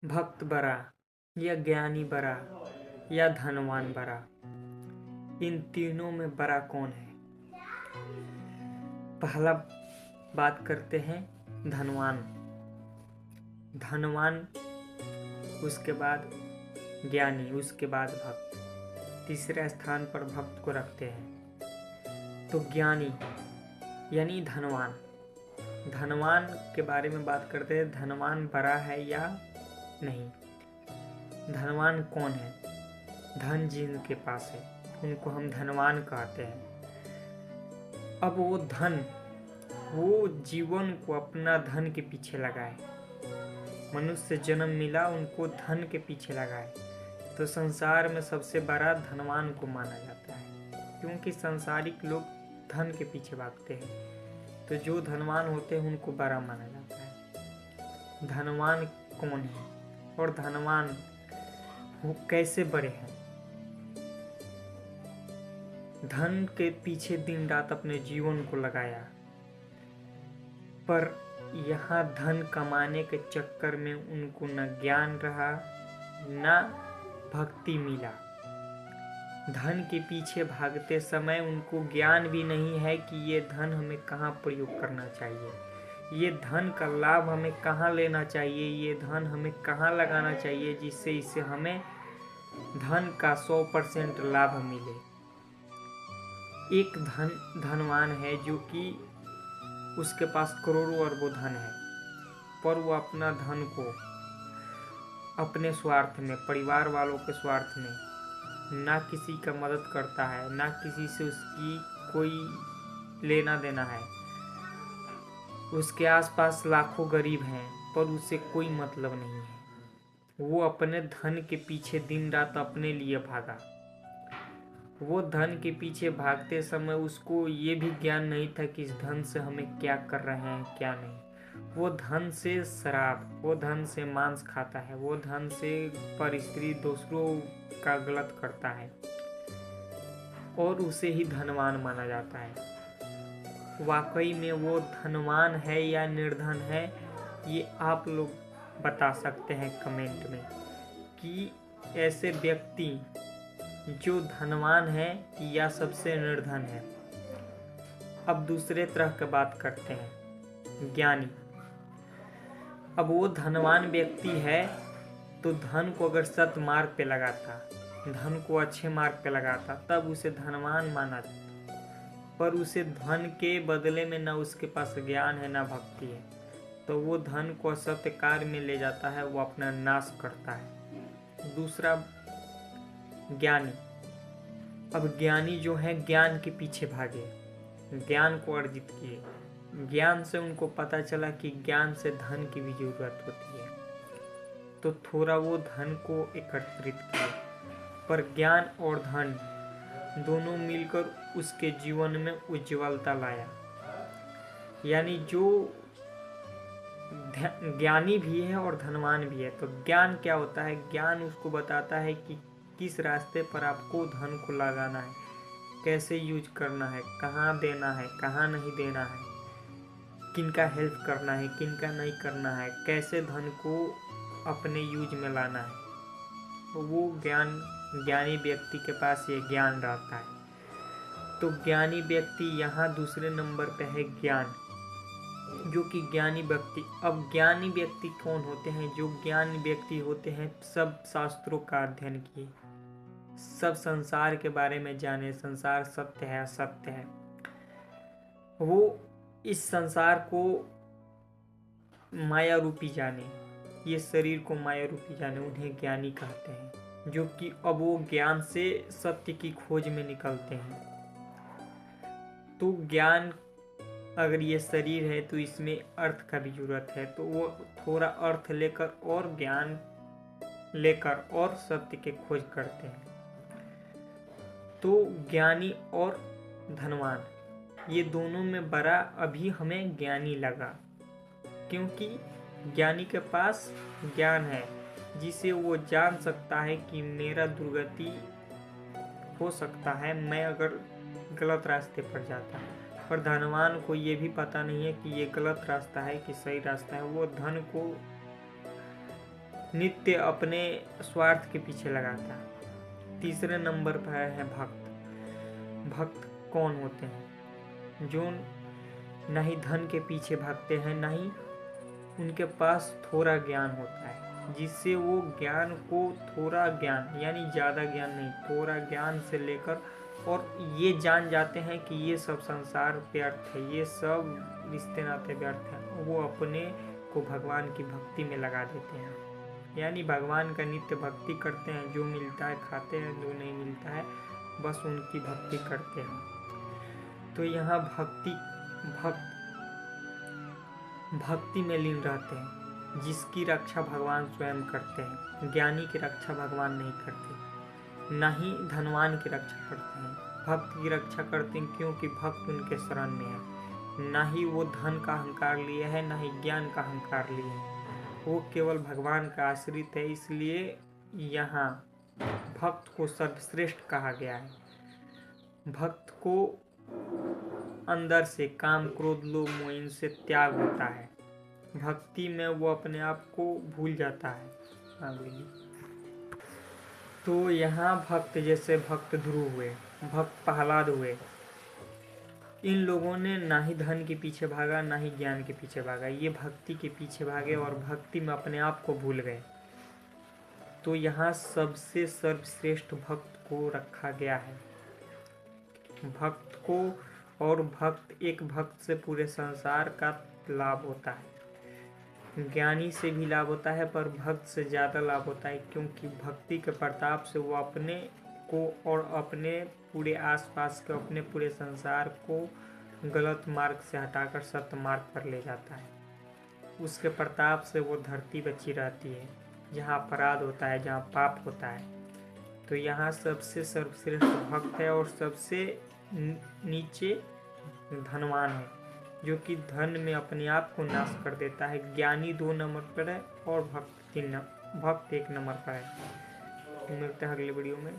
भक्त बड़ा या ज्ञानी बड़ा या धनवान बड़ा, इन तीनों में बड़ा कौन है? पहला बात करते हैं धनवान। धनवान, उसके बाद ज्ञानी, उसके बाद भक्त, तीसरे स्थान पर भक्त को रखते हैं। तो ज्ञानी यानी धनवान। धनवान के बारे में बात करते हैं, धनवान बड़ा है या नहीं। धनवान कौन है? धन जिनके पास है उनको हम धनवान कहते हैं। अब वो धन, वो जीवन को अपना धन के पीछे लगाए। मनुष्य जन्म मिला उनको धन के पीछे लगाए, तो संसार में सबसे बड़ा धनवान को माना जाता है, क्योंकि सांसारिक लोग धन के पीछे भागते हैं। तो जो धनवान होते हैं उनको बड़ा माना जाता है। धनवान कौन है और धनवान वो कैसे बड़े हैं? धन के पीछे दिन रात अपने जीवन को लगाया, पर यहाँ धन कमाने के चक्कर में उनको न ज्ञान रहा न भक्ति मिला। धन के पीछे भागते समय उनको ज्ञान भी नहीं है कि ये धन हमें कहाँ प्रयोग करना चाहिए, ये धन का लाभ हमें कहाँ लेना चाहिए, ये धन हमें कहाँ लगाना चाहिए जिससे इससे हमें धन का 100% लाभ मिले। एक धनवान है जो कि उसके पास करोड़ों अरबों धन है, पर वो अपना धन को अपने स्वार्थ में, परिवार वालों के स्वार्थ में, ना किसी का मदद करता है, ना किसी से उसकी कोई लेना देना है। उसके आसपास लाखों गरीब हैं पर उससे कोई मतलब नहीं है। वो अपने धन के पीछे दिन रात अपने लिए भागा। वो धन के पीछे भागते समय उसको ये भी ज्ञान नहीं था कि इस धन से हमें क्या कर रहे हैं क्या नहीं। वो धन से शराब, वो धन से मांस खाता है, वो धन से पर स्त्री दूसरों का गलत करता है और उसे ही धनवान माना जाता है। वाकई में वो धनवान है या निर्धन है, ये आप लोग बता सकते हैं कमेंट में कि ऐसे व्यक्ति जो धनवान है या सबसे निर्धन है। अब दूसरे तरह की बात करते हैं, ज्ञानी। अब वो धनवान व्यक्ति है तो धन को अगर सत मार्ग पे लगाता, धन को अच्छे मार्ग पे लगाता, तब उसे धनवान माना जाता। पर उसे धन के बदले में ना उसके पास ज्ञान है ना भक्ति है, तो वो धन को असत्य कार्य में ले जाता है, वो अपना नाश करता है। दूसरा ज्ञानी। अब ज्ञानी जो है ज्ञान के पीछे भागे, ज्ञान को अर्जित किए। ज्ञान से उनको पता चला कि ज्ञान से धन की भी जरूरत होती है, तो थोड़ा वो धन को एकत्रित किए। पर ज्ञान और धन दोनों मिलकर उसके जीवन में उज्ज्वलता लाया। यानी जो ज्ञानी भी है और धनवान भी है। तो ज्ञान क्या होता है? ज्ञान उसको बताता है कि किस रास्ते पर आपको धन को लगाना है, कैसे यूज करना है, कहाँ देना है, कहाँ नहीं देना है, किनका हेल्प करना है, किनका नहीं करना है, कैसे धन को अपने यूज में लाना है। तो वो ज्ञानी व्यक्ति के पास ये ज्ञान रहता है। तो ज्ञानी व्यक्ति यहाँ दूसरे नंबर पे है ज्ञान, जो कि ज्ञानी व्यक्ति। अब ज्ञानी व्यक्ति कौन होते हैं? जो ज्ञानी व्यक्ति होते हैं सब शास्त्रों का अध्ययन किए, सब संसार के बारे में जाने, संसार सत्य है असत्य है, वो इस संसार को माया रूपी जाने, ये शरीर को माया रूपी जाने, उन्हें ज्ञानी कहते हैं। जो कि अब वो ज्ञान से सत्य की खोज में निकलते हैं। तो ज्ञान, अगर ये शरीर है तो इसमें अर्थ का भी जरूरत है, तो वो थोड़ा अर्थ लेकर और ज्ञान लेकर और सत्य के खोज करते हैं। तो ज्ञानी और धनवान, ये दोनों में बड़ा अभी हमें ज्ञानी लगा, क्योंकि ज्ञानी के पास ज्ञान है जिसे वो जान सकता है कि मेरा दुर्गति हो सकता है मैं अगर गलत रास्ते पर जाता। पर धनवान को ये भी पता नहीं है कि ये गलत रास्ता है कि सही रास्ता है। वो धन को नित्य अपने स्वार्थ के पीछे लगाता है। तीसरे नंबर पर है भक्त। भक्त कौन होते हैं? जो न ही धन के पीछे भागते हैं, न ही उनके पास थोड़ा ज्ञान होता है, जिससे वो ज्ञान को, थोड़ा ज्ञान यानी ज़्यादा ज्ञान नहीं, थोड़ा ज्ञान से लेकर और ये जान जाते हैं कि ये सब संसार व्यर्थ है, ये सब रिश्ते नाते व्यर्थ हैं, वो अपने को भगवान की भक्ति में लगा देते हैं। यानी भगवान का नित्य भक्ति करते हैं, जो मिलता है खाते हैं, जो नहीं मिलता है बस उनकी भक्ति करते हैं। तो यहाँ भक्ति में लीन रहते हैं, जिसकी रक्षा भगवान स्वयं करते हैं। ज्ञानी की रक्षा भगवान नहीं करते, ना ही धनवान की रक्षा करते हैं। भक्त की रक्षा करते हैं क्योंकि भक्त उनके शरण में है। ना ही वो धन का अहंकार लिए है, ना ही ज्ञान का अहंकार लिए है, वो केवल भगवान का आश्रित है। इसलिए यहाँ भक्त को सर्वश्रेष्ठ कहा गया है। भक्त को अंदर से काम, क्रोध, लोभ, मोह इनसे त्याग होता है। भक्ति में वो अपने आप को भूल जाता है। तो यहाँ भक्त जैसे भक्त ध्रुव हुए, भक्त प्रहलाद हुए, इन लोगों ने ना ही धन के पीछे भागा, ना ही ज्ञान के पीछे भागा, ये भक्ति के पीछे भागे और भक्ति में अपने आप को भूल गए। तो यहाँ सबसे सर्वश्रेष्ठ भक्त को रखा गया है। भक्त को, और भक्त, एक भक्त से पूरे संसार का लाभ होता है। ज्ञानी से भी लाभ होता है, पर भक्त से ज़्यादा लाभ होता है, क्योंकि भक्ति के प्रताप से वो अपने को और अपने पूरे आसपास के, अपने पूरे संसार को गलत मार्ग से हटाकर सत्य मार्ग पर ले जाता है। उसके प्रताप से वो धरती बची रहती है, जहाँ अपराध होता है, जहाँ पाप होता है। तो यहाँ सबसे सर्वश्रेष्ठ भक्त है और सबसे नीचे धनवान है, जो कि धन में अपने आप को नाश कर देता है। ज्ञानी 2 नंबर पर है और भक्त 1 नंबर पर है। मिलते हैं अगले वीडियो में।